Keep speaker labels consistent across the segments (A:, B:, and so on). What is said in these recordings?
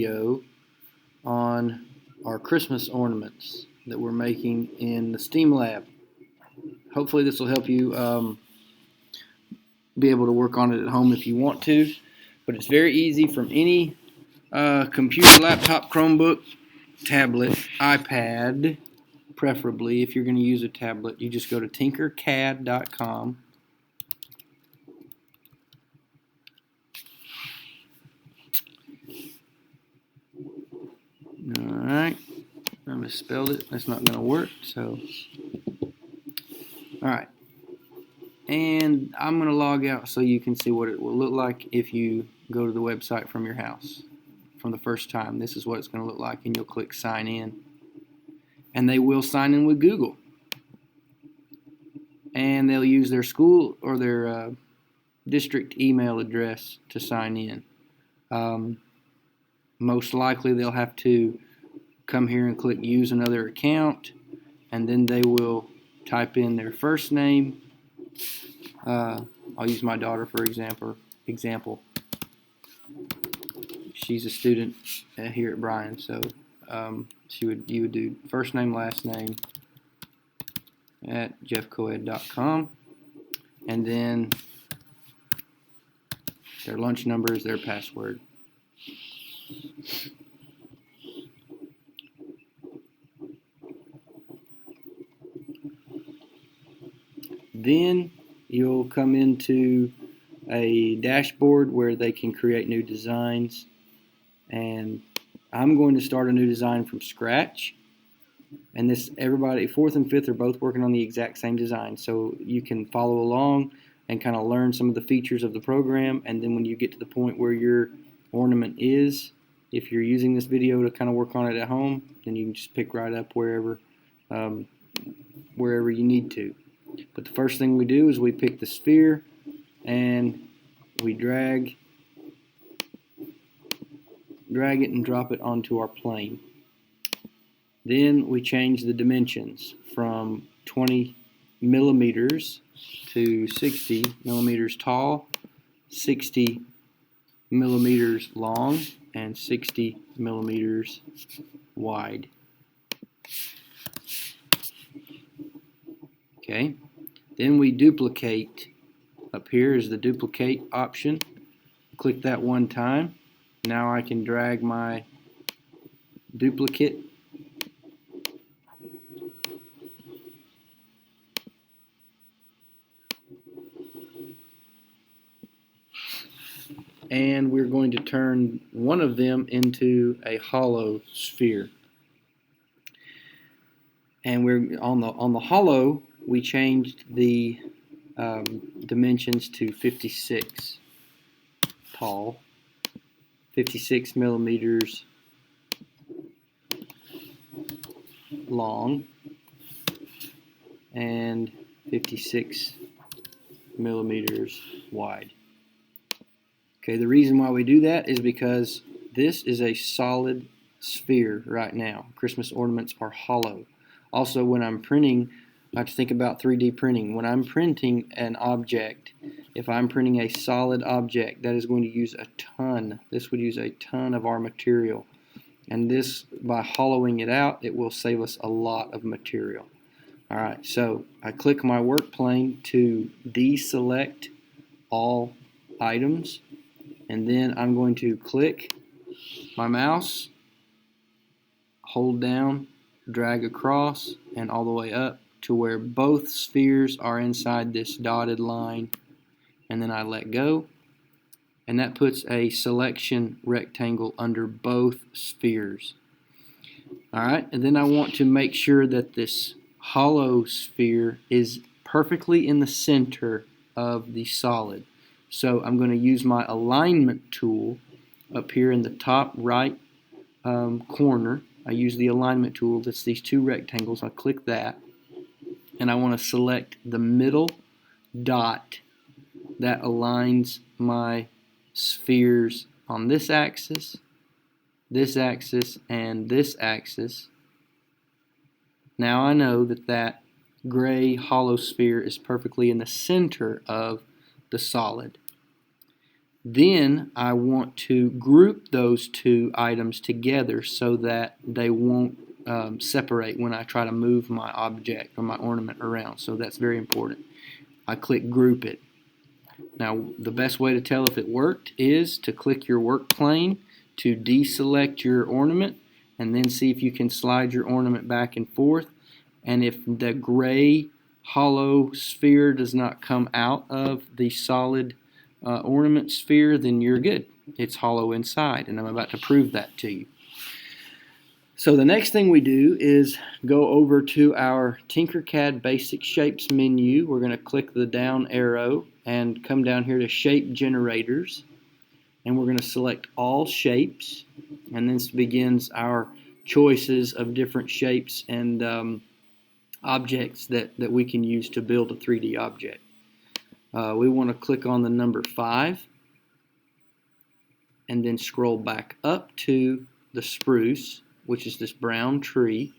A: video on our Christmas ornaments that we're making in the STEAM lab. Hopefully this will help you be able to work on it at home if you want to, but it's very easy from any computer, laptop, Chromebook, tablet, iPad, preferably. If you're going to use a tablet, you just go to Tinkercad.com. Alright, I misspelled it. That's not going to work. So, alright. And I'm going to log out so you can see what it will look like if you go to the website from your house from the first time. This is what it's going to look like, and you'll click sign in. And they will sign in with Google. And they'll use their school or their district email address to sign in. Most likely they'll have to come here and click use another account, and then they will type in their first name. I'll use my daughter for example. She's a student here at Bryan, so you would do first name, last name at jeffcoed.com, and then their lunch number is their password. Then you'll come into a dashboard where they can create new designs, and I'm going to start a new design from scratch. And this, everybody, 4th and 5th are both working on the exact same design, so you can follow along and kind of learn some of the features of the program. And then when you get to the point where your ornament is, if you're using this video to kind of work on it at home, then you can just pick right up wherever you need to. But the first thing we do is we pick the sphere and we drag it and drop it onto our plane. Then we change the dimensions from 20 millimeters to 60 millimeters tall, 60 millimeters long, and 60 millimeters wide. Okay, then we duplicate. Up here is the duplicate option. Click that one time. Now I can drag my duplicate and we're going to turn one of them into a hollow sphere. And we're on the hollow, we changed the dimensions to 56 tall, 56 millimeters long, and 56 millimeters wide. Okay, the reason why we do that is because this is a solid sphere right now. Christmas ornaments are hollow. Also, when I'm printing, I have to think about 3D printing. When I'm printing an object, if I'm printing a solid object, that is going to use a ton. This would use a ton of our material. And this, by hollowing it out, it will save us a lot of material. Alright, so I click my work plane to deselect all items. And then I'm going to click my mouse, hold down, drag across, and all the way up to where both spheres are inside this dotted line. And then I let go. And that puts a selection rectangle under both spheres. Alright, and then I want to make sure that this hollow sphere is perfectly in the center of the solid. So I'm going to use my alignment tool up here in the top right corner. I use the alignment tool. That's these two rectangles. I click that, and I want to select the middle dot that aligns my spheres on this axis, and this axis. Now I know that that gray hollow sphere is perfectly in the center of the solid. Then I want to group those two items together so that they won't separate when I try to move my object or my ornament around. So that's very important. I click Group It. Now, the best way to tell if it worked is to click your work plane to deselect your ornament and then see if you can slide your ornament back and forth. And if the gray hollow sphere does not come out of the solid ornament sphere, then you're good. It's hollow inside, and I'm about to prove that to you. So the next thing we do is go over to our Tinkercad Basic Shapes menu. We're going to click the down arrow and come down here to Shape Generators, and we're going to select all shapes, and this begins our choices of different shapes and objects that we can use to build a 3D object. We want to click on the number 5 and then scroll back up to the spruce, which is this brown tree,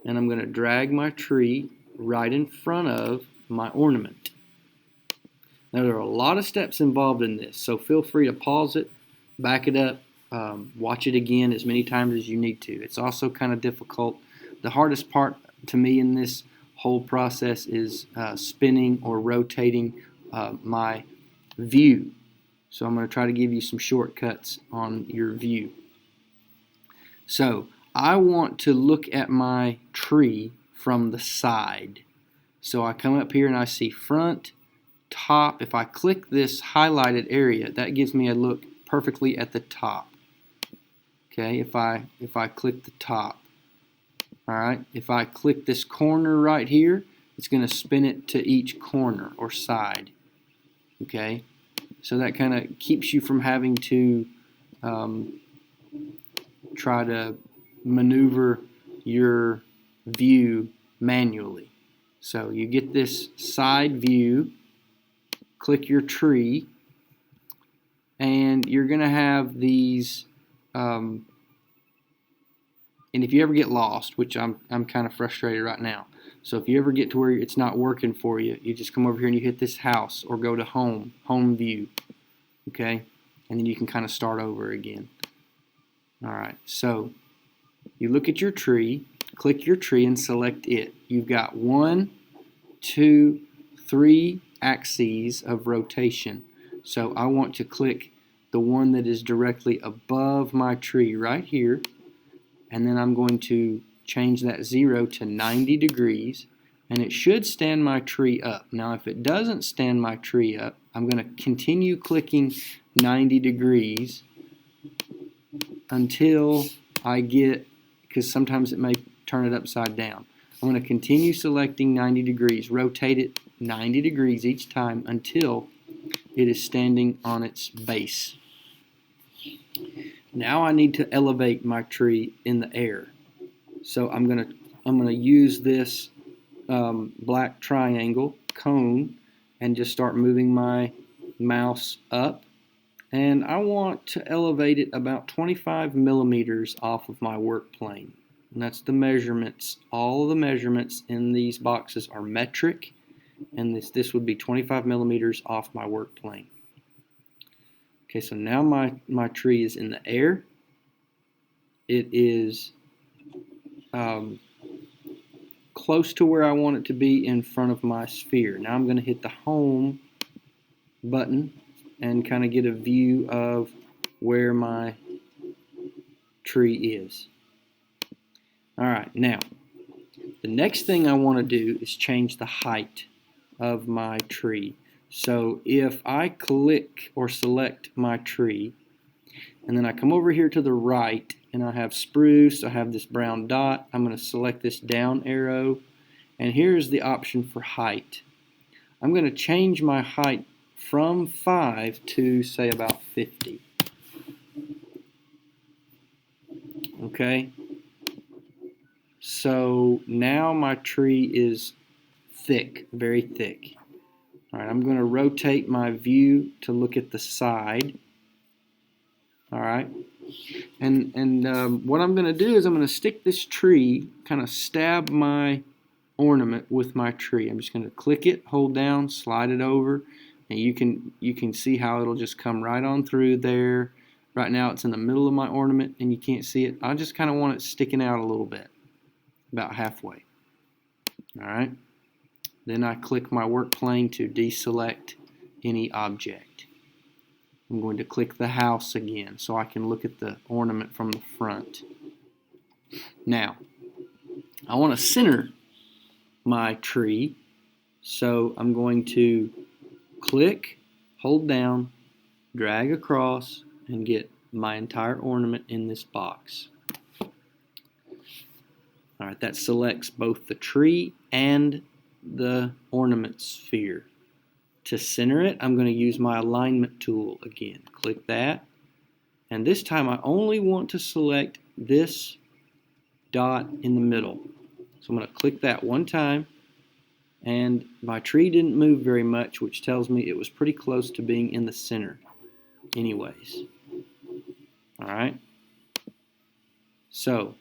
A: and I'm going to drag my tree right in front of my ornament. Now there are a lot of steps involved in this, so feel free to pause it, back it up, watch it again as many times as you need to. It's also kind of difficult. The hardest part to me in this whole process is spinning or rotating my view. So I'm going to try to give you some shortcuts on your view. So I want to look at my tree from the side. So I come up here and I see front, top. If I click this highlighted area, that gives me a look perfectly at the top. Okay, if I click the top. Alright, if I click this corner right here, it's going to spin it to each corner or side. Okay, so that kind of keeps you from having to try to maneuver your view manually. So you get this side view, click your tree, and you're going to have these and if you ever get lost, which I'm kind of frustrated right now, so if you ever get to where it's not working for you, you just come over here and you hit this house or go to home view, okay, and then you can kind of start over again. Alright, so you look at your tree, click your tree and select it. You've got 1, 2, 3 axes of rotation. So I want to click the one that is directly above my tree right here, and then I'm going to change that 0 to 90 degrees, and it should stand my tree up. Now if it doesn't stand my tree up, I'm going to continue clicking 90 degrees until I get, because sometimes it may turn it upside down. I'm going to continue selecting 90 degrees, rotate it 90 degrees each time until it is standing on its base. Now I need to elevate my tree in the air. So I'm gonna use this black triangle cone and just start moving my mouse up. And I want to elevate it about 25 millimeters off of my work plane. And that's the measurements. All of the measurements in these boxes are metric, and this would be 25 millimeters off my work plane. Okay, so now my tree is in the air. It is close to where I want it to be in front of my sphere. Now I'm going to hit the home button and kind of get a view of where my tree is. Alright, now the next thing I want to do is change the height of my tree. So if I click or select my tree, and then I come over here to the right, and I have spruce, I have this brown dot, I'm going to select this down arrow, and here's the option for height. I'm going to change my height from 5 to, say, about 50. Okay? So now my tree is thick, very thick. Alright, I'm going to rotate my view to look at the side. Alright, and what I'm going to do is I'm going to stick this tree, kind of stab my ornament with my tree. I'm just going to click it, hold down, slide it over, And you can see how it'll just come right on through there. Right now it's in the middle of my ornament and you can't see it. I just kind of want it sticking out a little bit, about halfway. Alright, then I click my work plane to deselect any object. I'm going to click the house again so I can look at the ornament from the front. Now, I want to center my tree, so I'm going to click, hold down, drag across, and get my entire ornament in this box. Alright, that selects both the tree and the ornament sphere. To center it, I'm going to use my alignment tool again. Click that, and this time I only want to select this dot in the middle. So I'm going to click that one time, and my tree didn't move very much, which tells me it was pretty close to being in the center anyways. Alright, so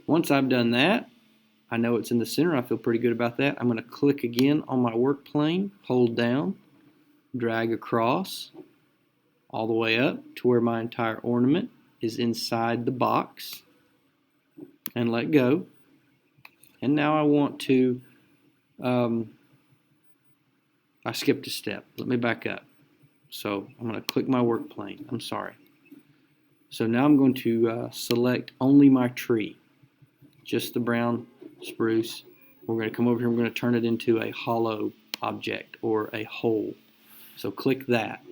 A: once I've done that, I know it's in the center. I feel pretty good about that. I'm going to click again on my work plane, hold down, drag across all the way up to where my entire ornament is inside the box, and let go. And now I want to, I skipped a step. Let me back up. So I'm going to click my work plane. I'm sorry. So now I'm going to select only my tree, just the brown spruce. We're going to come over here, we're going to turn it into a hollow object or a hole. So click that.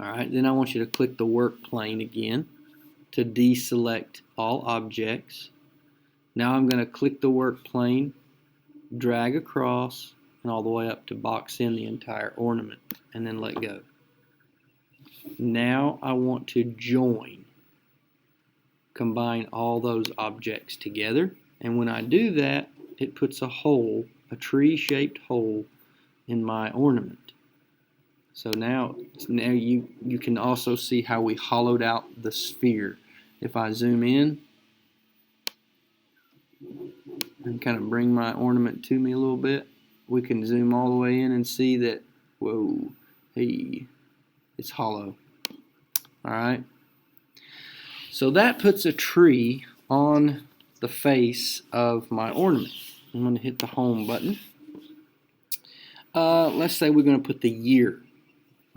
A: Alright, then I want you to click the work plane again to deselect all objects. Now I'm going to click the work plane, drag across, and all the way up to box in the entire ornament, and then let go. Now I want to combine all those objects together, and when I do that, it puts a hole, a tree-shaped hole, in my ornament. So now you can also see how we hollowed out the sphere. If I zoom in and kind of bring my ornament to me a little bit, we can zoom all the way in and see that, whoa, hey, it's hollow. Alright, so that puts a tree on the face of my ornament. I'm going to hit the home button. Let's say we're going to put the year.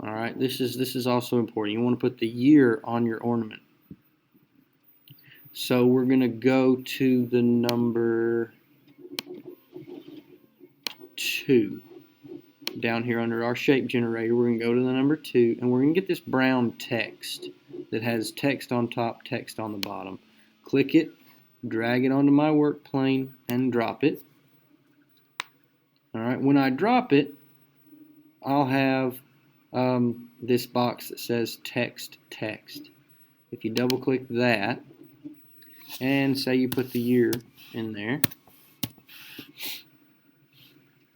A: Alright, this is also important. You want to put the year on your ornament. So we're going to go to the number 2. Down here under our shape generator, we're going to go to the number 2, and we're going to get this brown text that has text on top, text on the bottom. Click it, drag it onto my work plane, and drop it. Alright, when I drop it, I'll have this box that says text. If you double click that, and say you put the year in there,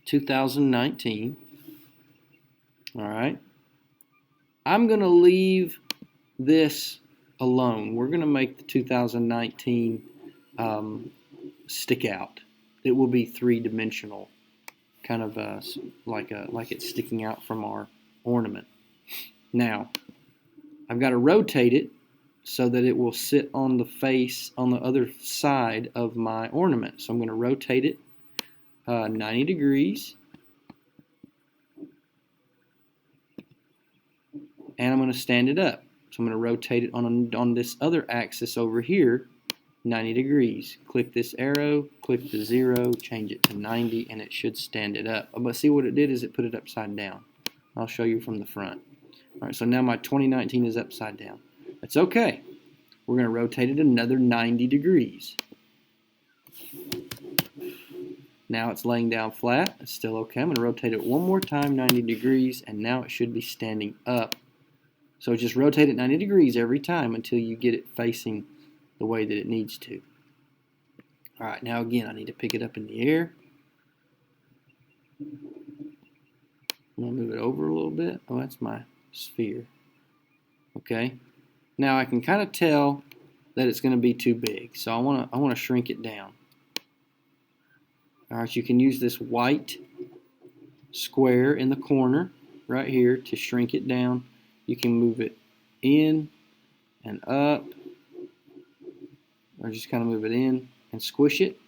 A: 2019. Alright, I'm going to leave this alone. We're going to make the 2019 stick out. It will be three-dimensional, kind of like it's sticking out from our ornament. Now, I've got to rotate it so that it will sit on the face on the other side of my ornament. So I'm going to rotate it 90 degrees, and I'm going to stand it up. So I'm going to rotate it on this other axis over here 90 degrees. Click this arrow, click the 0, change it to 90, and it should stand it up. But see what it did is it put it upside down. I'll show you from the front. Alright, so now my 2019 is upside down. That's okay. We're going to rotate it another 90 degrees. Now it's laying down flat. It's still okay. I'm going to rotate it one more time 90 degrees, and now it should be standing up. So just rotate it 90 degrees every time until you get it facing the way that it needs to. Alright, now again, I need to pick it up in the air. I'm going to move it over a little bit. Oh, that's my sphere. Okay. Now I can kind of tell that it's going to be too big, so I want to shrink it down. Alright, you can use this white square in the corner right here to shrink it down. You can move it in and up, or just kind of move it in and squish it,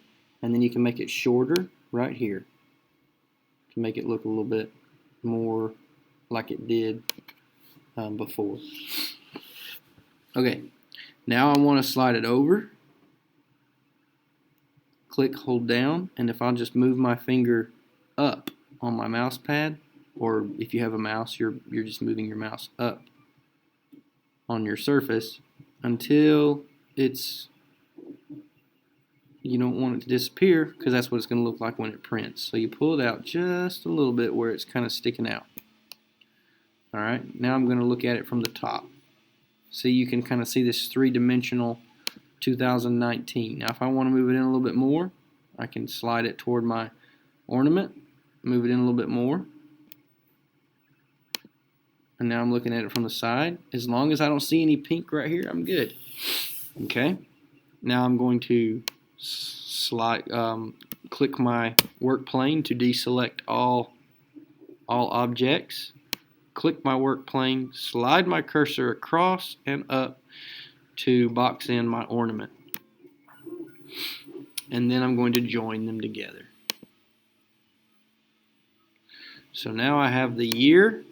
A: and then you can make it shorter right here to make it look a little bit more like it did before. Okay, now I want to slide it over. Click, hold down, and if I'll just move my finger up on my mouse pad, or if you have a mouse, you're just moving your mouse up on your surface until you don't want it to disappear, because that's what it's going to look like when it prints. So you pull it out just a little bit where it's kind of sticking out. Alright, now I'm going to look at it from the top. See, you can kind of see this three-dimensional 2019. Now if I want to move it in a little bit more, I can slide it toward my ornament, move it in a little bit more, and now I'm looking at it from the side. As long as I don't see any pink right here, I'm good. Okay, now I'm going to click my work plane to deselect all objects. Click my work plane, slide my cursor across and up to box in my ornament. And then I'm going to join them together. So now I have the year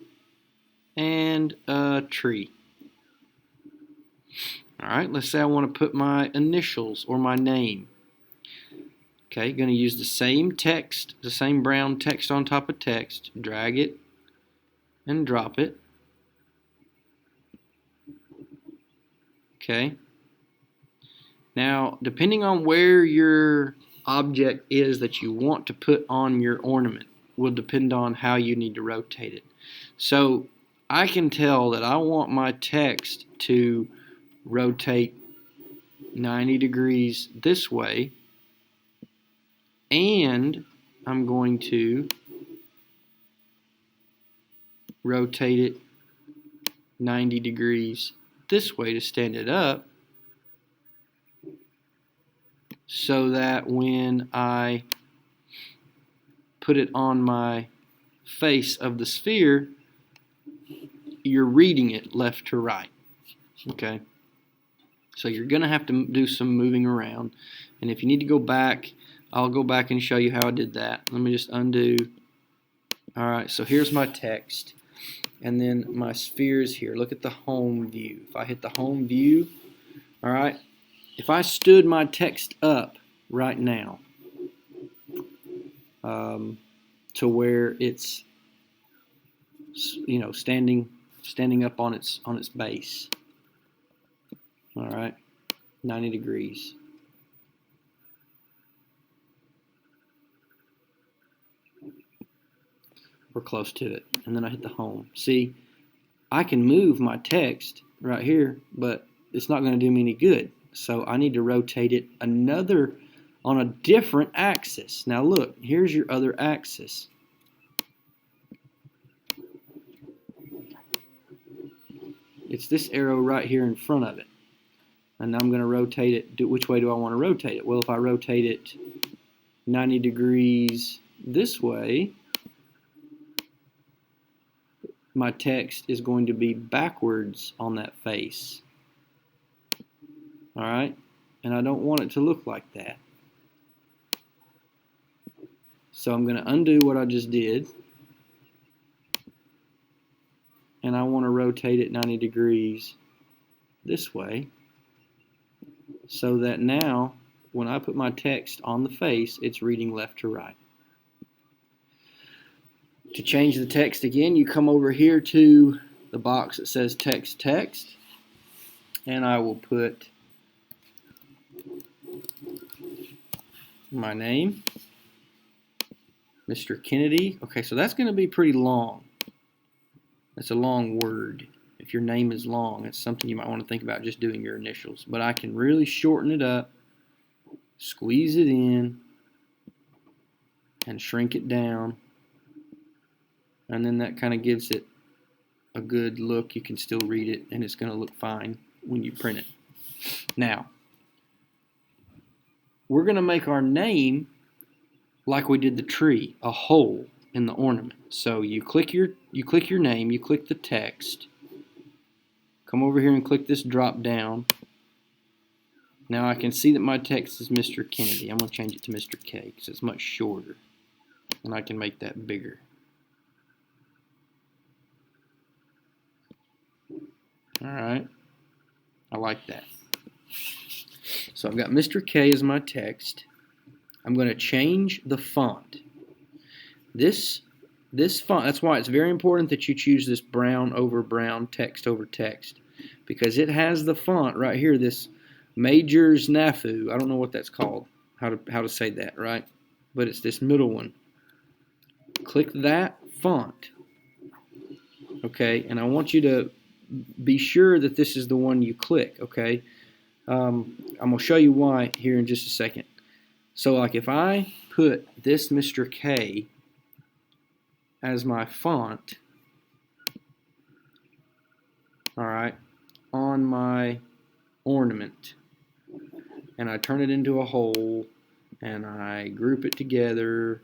A: and a tree. Alright, let's say I want to put my initials or my name. Okay, going to use the same text, the same brown text on top of text, drag it and drop it. Okay. Now, depending on where your object is that you want to put on your ornament will depend on how you need to rotate it. So I can tell that I want my text to rotate 90 degrees this way, and I'm going to rotate it 90 degrees this way to stand it up, so that when I put it on my face of the sphere, you're reading it left to right. Okay, so you're gonna have to do some moving around, and if you need to go back, I'll go back and show you how I did that. Let me just undo. Alright, so here's my text, and then my sphere is here. Look at the home view. If I hit the home view, alright, if I stood my text up right now to where it's, you know, standing up on its base, alright, 90 degrees. We're close to it, and then I hit the home. See, I can move my text right here, but it's not going to do me any good. So I need to rotate it on a different axis. Now look, here's your other axis. It's this arrow right here in front of it. And I'm going to rotate it. Which way do I want to rotate it? Well, if I rotate it 90 degrees this way, my text is going to be backwards on that face. Alright? And I don't want it to look like that. So I'm going to undo what I just did. And I want to rotate it 90 degrees this way, so that now when I put my text on the face, it's reading left to right. To change the text again, you come over here to the box that says text, and I will put my name, Mr. Kennedy. Okay, so that's going to be pretty long. That's a long word. If your name is long, it's something you might want to think about just doing your initials. But I can really shorten it up, squeeze it in, and shrink it down. And then that kind of gives it a good look. You can still read it, and it's going to look fine when you print it. Now, we're going to make our name like we did the tree, a hole. in the ornament. So you click your name, you click the text, come over here and click this drop down. Now I can see that my text is Mr. Kennedy. I'm going to change it to Mr. K because it's much shorter, and I can make that bigger. Alright, I like that. So I've got Mr. K as my text. I'm going to change the font. This font, that's why it's very important that you choose this brown over brown, text over text, because it has the font right here, this Major Snafu. I don't know what that's called, how to say that, right? But it's this middle one. Click that font, okay? And I want you to be sure that this is the one you click, okay? I'm going to show you why here in just a second. So like if I put this Mr. K as my font, alright, on my ornament, and I turn it into a hole, and I group it together,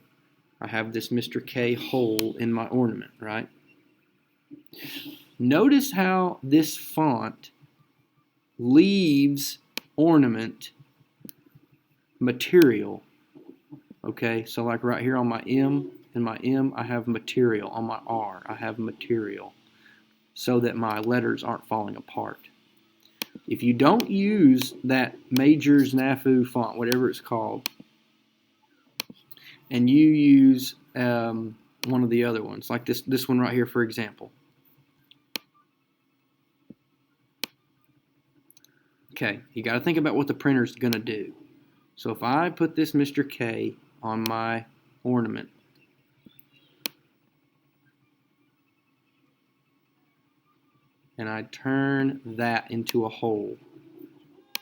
A: I have this Mr. K hole in my ornament, right? Notice how this font leaves ornament material. Okay, so like right here on my M, in my M I have material. On my R I have material, so that my letters aren't falling apart. If you don't use that Major Snafu font, whatever it's called, and you use one of the other ones, like this one right here, for example. Okay, you got to think about what the printer's going to do. So if I put this Mr. K on my ornament, and I turn that into a hole,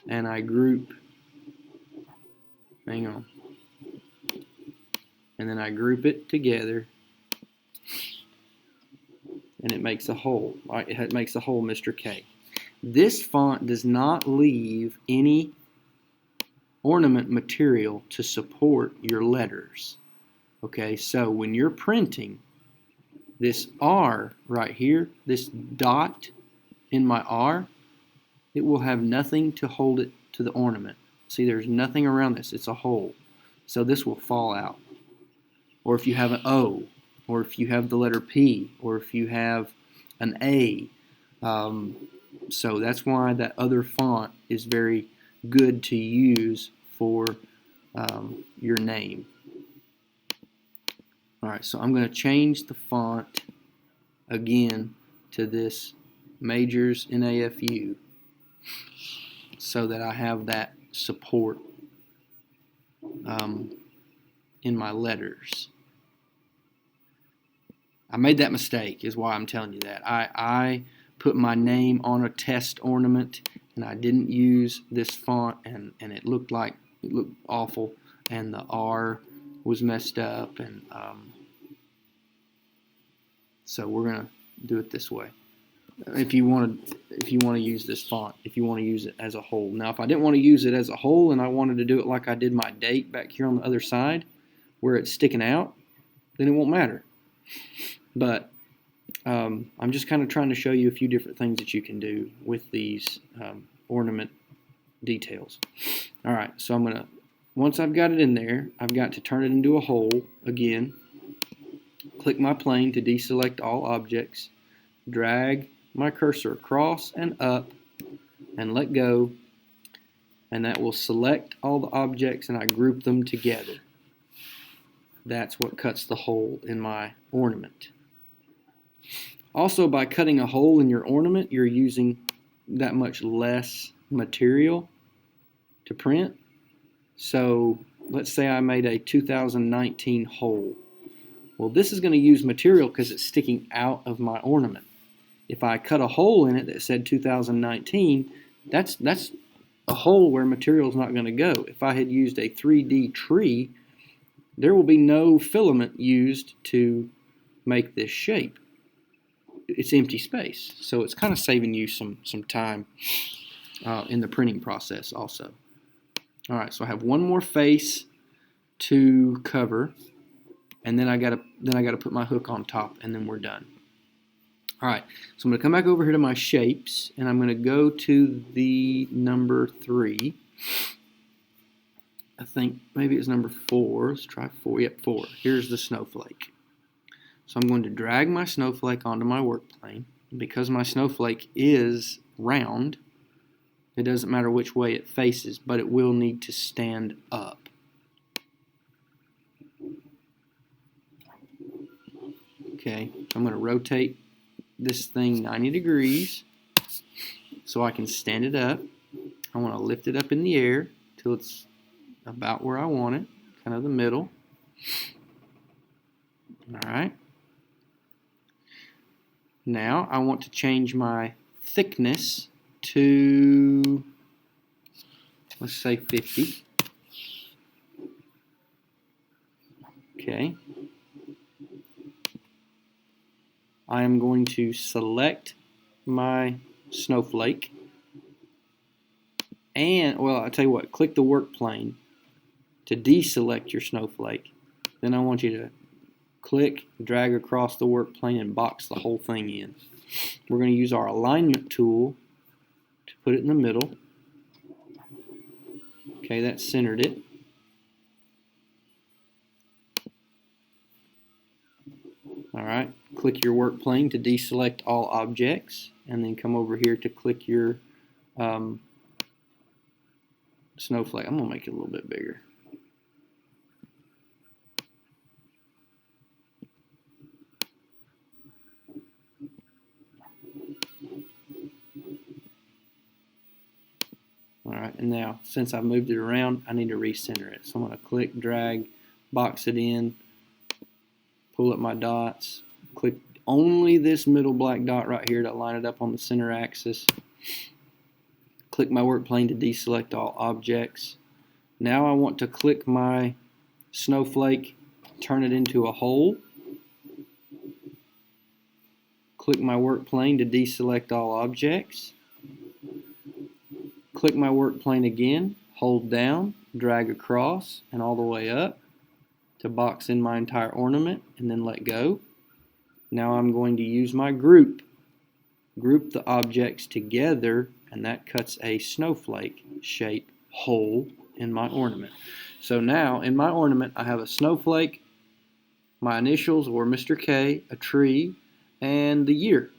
A: and I group, hang on, and then I group it together, and it makes a hole. Right? It makes a hole Mr. K. This font does not leave any ornament material to support your letters. Okay, so when you're printing, this R right here, this dot in my R, it will have nothing to hold it to the ornament. See, there's nothing around this. It's a hole. So this will fall out. Or if you have an O, or if you have the letter P, or if you have an A. So that's why that other font is very good to use for your name. Alright, so I'm going to change the font again to this Majors NAFU so that I have that support in my letters. I made that mistake, is why I'm telling you that. I put my name on a test ornament, and I didn't use this font, and it looked awful, and the R was messed up, and so we're gonna do it this way. If you want to use this font, if you want to use it as a whole. Now, if I didn't want to use it as a whole, and I wanted to do it like I did my date back here on the other side, where it's sticking out, then it won't matter. But I'm just kind of trying to show you a few different things that you can do with these ornament details. All right, so I'm gonna, once I've got it in there, I've got to turn it into a hole again. Click my plane to deselect all objects. Drag my cursor across and up and let go, and that will select all the objects, and I group them together. That's what cuts the hole in my ornament. Also, by cutting a hole in your ornament, you're using that much less material to print. So let's say I made a 2019 hole. Well, this is going to use material because it's sticking out of my ornament. If I cut a hole in it that said 2019, that's a hole where material is not going to go. If I had used a 3D tree, there will be no filament used to make this shape. It's empty space. So it's kind of saving you some time in the printing process also. All right, so I have one more face to cover. and then I gotta put my hook on top, and then we're done. All right, so I'm gonna come back over here to my shapes, and I'm gonna go to the number 3. I think maybe it's number 4. Let's try 4. Yep, 4. Here's the snowflake. So I'm going to drag my snowflake onto my work plane. Because my snowflake is round, it doesn't matter which way it faces, but it will need to stand up. Okay, I'm going to rotate this thing 90 degrees so I can stand it up. I want to lift it up in the air till it's about where I want it, kind of the middle. Alright. Now I want to change my thickness to, let's say 50. Okay. I am going to select my snowflake and, well, I'll tell you what, click the work plane to deselect your snowflake. Then I want you to click, drag across the work plane, and box the whole thing in. We're going to use our alignment tool to put it in the middle. Okay, that centered it. Alright, click your work plane to deselect all objects, and then come over here to click your snowflake. I'm going to make it a little bit bigger. Alright, and now since I've moved it around, I need to recenter it. So I'm going to click, drag, box it in, pull up my dots, click only this middle black dot right here to line it up on the center axis. Click my work plane to deselect all objects. Now I want to click my snowflake, turn it into a hole. Click my work plane to deselect all objects. Click my work plane again, hold down, drag across and all the way up to box in my entire ornament, and then let go. Now I'm going to use my group the objects together, and that cuts a snowflake shape hole in my ornament. So now in my ornament I have a snowflake, my initials were Mr. K, a tree, and the year.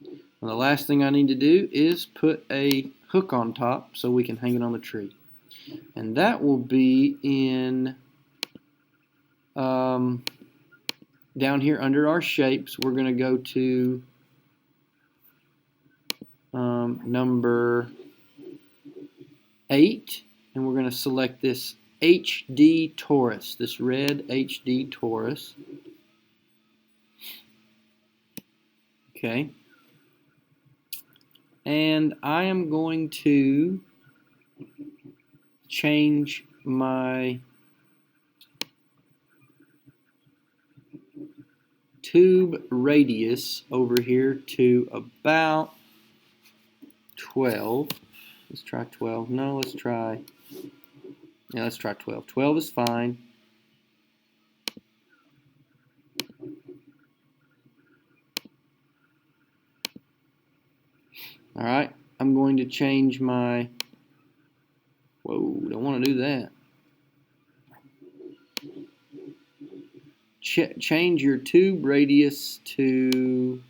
A: And the last thing I need to do is put a hook on top so we can hang it on the tree. And that will be in down here under our shapes. We're going to go to number 8, and we're going to select this HD Taurus, this red HD Taurus. Okay. And I am going to change my tube radius over here to about 12. Let's try 12. No, let's try 12. 12 is fine. Alright, I'm going to change my, whoa, don't want to do that. Change your tube radius to,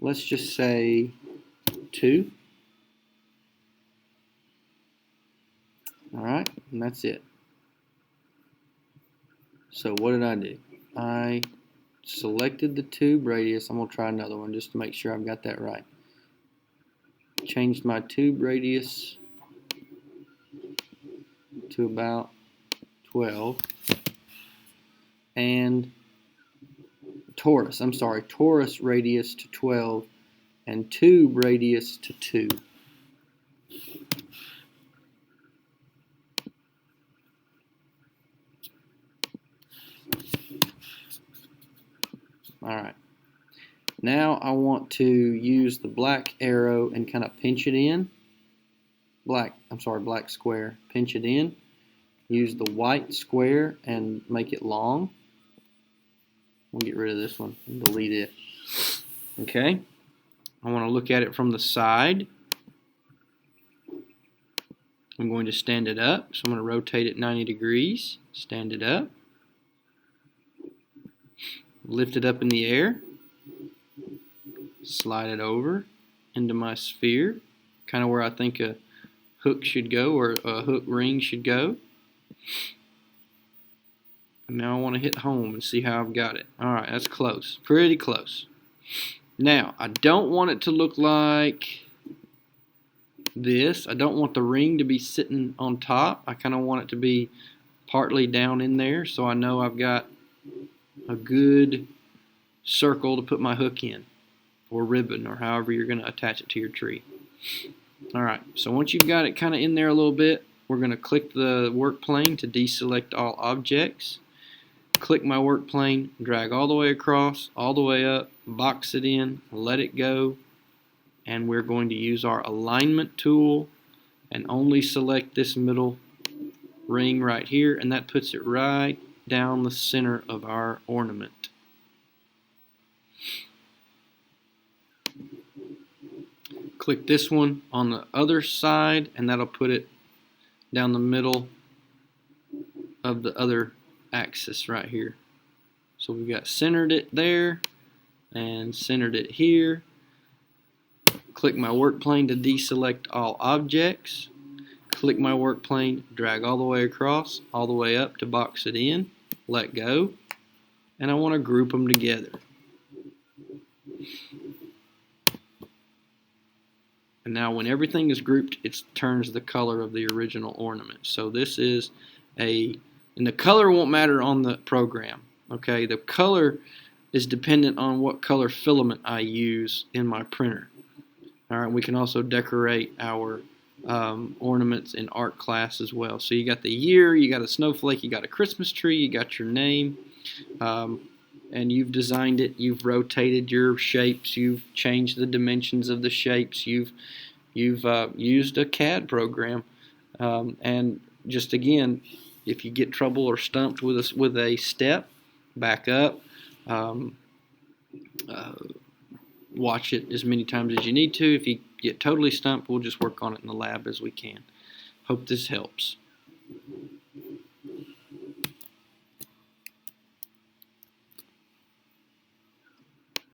A: let's just say 2. Alright, and that's it. So what did I do? I selected the tube radius. I'm going to try another one just to make sure I've got that right. Changed my tube radius to about 12. And torus radius to 12, and tube radius to 2. Alright. Now I want to use the black arrow and kind of pinch it in. Black square. Pinch it in. Use the white square and make it long. We'll get rid of this one and delete it. Okay, I want to look at it from the side. I'm going to stand it up, so I'm going to rotate it 90 degrees, stand it up, lift it up in the air, slide it over into my sphere, kind of where I think a hook should go, or a hook ring should go. And now I want to hit home and see how I've got it. Alright, that's close, pretty close. Now, I don't want it to look like this. I don't want the ring to be sitting on top. I kind of want it to be partly down in there, so I know I've got a good circle to put my hook in, or ribbon, or however you're going to attach it to your tree. Alright, so once you've got it kind of in there a little bit, we're going to click the work plane to deselect all objects. Click my work plane, drag all the way across, all the way up, box it in, let it go, and we're going to use our alignment tool and only select this middle ring right here, and that puts it right down the center of our ornament. Click this one on the other side, and that'll put it down the middle of the other axis right here. So we've got centered it there and centered it here. Click my work plane to deselect all objects. Click my work plane, drag all the way across, all the way up to box it in, let go, and I want to group them together. And now when everything is grouped, it turns the color of the original ornament. So this is and the color won't matter on the program. Okay, the color is dependent on what color filament I use in my printer. Alright, we can also decorate our ornaments in art class as well. So you got the year, you got a snowflake, you got a Christmas tree, you got your name, and you've designed it, you've rotated your shapes, you've changed the dimensions of the shapes, you've used a CAD program, and just again, if you get trouble or stumped with a step, back up, watch it as many times as you need to. If you get totally stumped, we'll just work on it in the lab as we can. Hope this helps.